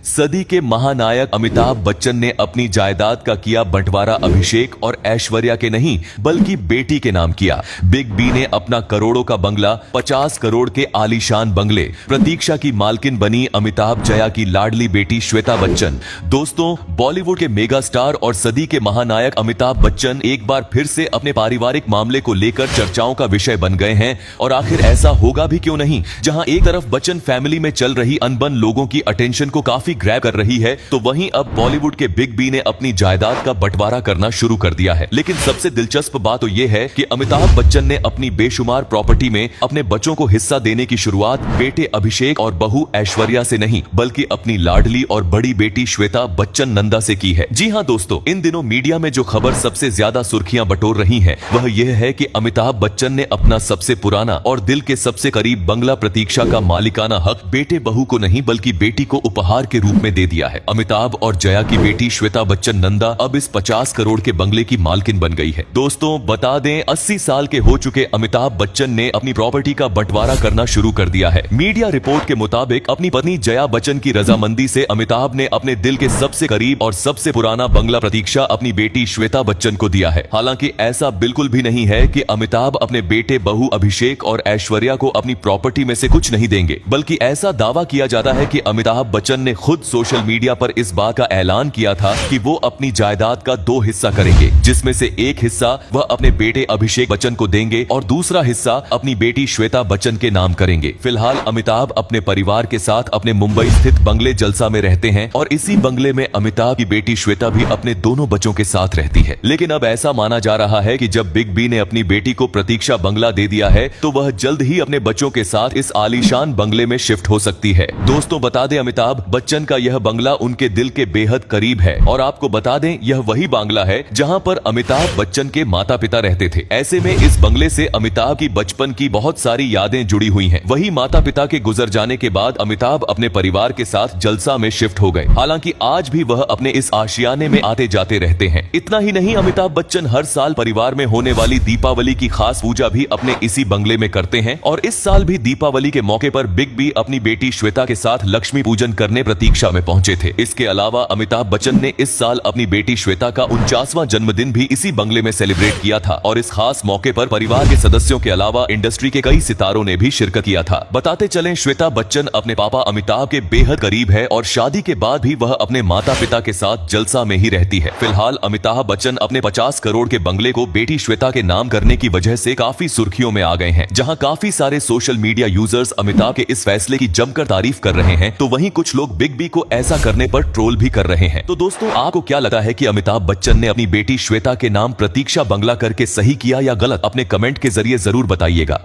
सदी के महानायक अमिताभ बच्चन ने अपनी जायदाद का किया बंटवारा अभिषेक और ऐश्वर्या के नहीं बल्कि बेटी के नाम किया। बिग बी ने अपना करोड़ों का बंगला 50 करोड़ के आलीशान बंगले। प्रतीक्षा की मालकिन बनी अमिताभ जया की लाडली बेटी श्वेता बच्चन। दोस्तों, बॉलीवुड के मेगा स्टार और सदी के महानायक अमिताभ बच्चन एक बार फिर से अपने पारिवारिक मामले को लेकर चर्चाओं का विषय बन गए हैं। और आखिर ऐसा होगा भी क्यों नहीं, जहां एक तरफ बच्चन फैमिली में चल रही अनबन लोगों की अटेंशन को काफी ग्रैब कर रही है, तो वहीं अब बॉलीवुड के बिग बी ने अपनी जायदाद का बंटवारा करना शुरू कर दिया है। लेकिन सबसे दिलचस्प बात तो यह है कि अमिताभ बच्चन ने अपनी बेशुमार प्रॉपर्टी में अपने बच्चों को हिस्सा देने की शुरुआत बेटे अभिषेक और बहू ऐश्वर्या से नहीं बल्कि अपनी लाडली और बड़ी बेटी श्वेता बच्चन नंदा से की है। जी हां दोस्तों, इन दिनों मीडिया में जो खबर सबसे ज्यादा सुर्खियां बटोर रही है वह यह है कि अमिताभ बच्चन ने अपना सबसे पुराना और दिल के सबसे करीब बंगला प्रतीक्षा का मालिकाना हक बेटे बहू को नहीं बल्कि बेटी को उपहार के रूप में दे दिया है। अमिताभ और जया की बेटी श्वेता बच्चन नंदा अब इस 50 करोड़ के बंगले की मालकिन बन गई है। दोस्तों, बता दें 80 साल के हो चुके अमिताभ बच्चन ने अपनी प्रॉपर्टी का बंटवारा करना शुरू कर दिया है। मीडिया रिपोर्ट के मुताबिक अपनी पत्नी जया बच्चन की रजामंदी से अमिताभ ने अपने दिल के सबसे करीब और सबसे पुराना बंगला प्रतीक्षा अपनी बेटी श्वेता बच्चन को दिया है। हालांकि ऐसा बिल्कुल भी नहीं है कि अमिताभ अपने बेटे बहू अभिषेक और ऐश्वर्या को अपनी प्रॉपर्टी में से कुछ नहीं देंगे, बल्कि ऐसा दावा किया जाता है कि अमिताभ बच्चन ने खुद सोशल मीडिया पर इस बात का ऐलान किया था कि वो अपनी जायदाद का 2 हिस्सा करेंगे, जिसमें से एक हिस्सा वह अपने बेटे अभिषेक बच्चन को देंगे और दूसरा हिस्सा अपनी बेटी श्वेता बच्चन के नाम करेंगे। फिलहाल अमिताभ अपने परिवार के साथ अपने मुंबई स्थित बंगले जलसा में रहते हैं और इसी बंगले में अमिताभ की बेटी श्वेता भी अपने दोनों बच्चों के साथ रहती है। लेकिन अब ऐसा माना जा रहा है कि जब बिग बी ने अपनी बेटी को प्रतीक्षा बंगला दे दिया है तो वह जल्द ही अपने बच्चों के साथ इस आलीशान बंगले में शिफ्ट हो सकती है। दोस्तों, बता दें अमिताभ बच्चन का यह बंगला उनके दिल के बेहद करीब है और आपको बता दें यह वही बंगला है जहां पर अमिताभ बच्चन के माता पिता रहते थे। ऐसे में इस बंगले से अमिताभ की बचपन की बहुत सारी यादें जुड़ी हुई हैं। वही माता पिता के गुजर जाने के बाद अमिताभ अपने परिवार के साथ जलसा में शिफ्ट हो गए। हालांकि आज भी वह अपने इस आशियाने में आते जाते रहते हैं। इतना ही नहीं, अमिताभ बच्चन हर साल परिवार में होने वाली दीपावली की खास पूजा भी अपने इसी बंगले में करते हैं और इस साल भी दीपावली के मौके पर बिग बी अपनी बेटी श्वेता के साथ लक्ष्मी पूजन करने प्रतीक्षा में पहुंचे थे। इसके अलावा अमिताभ बच्चन ने इस साल अपनी बेटी श्वेता का 49वां जन्मदिन भी इसी बंगले में सेलिब्रेट किया था और इस खास मौके पर परिवार के सदस्यों के अलावा इंडस्ट्री के कई सितारों ने भी शिरकत किया था। बताते चलें, श्वेता बच्चन अपने पापा अमिताभ के बेहद करीब है और शादी के बाद भी वह अपने माता पिता के साथ जलसा में ही रहती है। फिलहाल अमिताभ बच्चन अपने 50 करोड़ के बंगले को बेटी श्वेता के नाम करने की वजह से काफी सुर्खियों में आ गए हैं। जहां काफी सारे सोशल मीडिया यूजर्स अमिताभ के इस फैसले की जमकर तारीफ कर रहे हैं, तो वहीं कुछ लोग बिग बी को ऐसा करने पर ट्रोल भी कर रहे हैं। तो दोस्तों, आपको क्या लगता है कि अमिताभ बच्चन ने अपनी बेटी श्वेता के नाम प्रतीक्षा बंगला करके सही किया या गलत? अपने कमेंट के जरिए जरूर बताइएगा।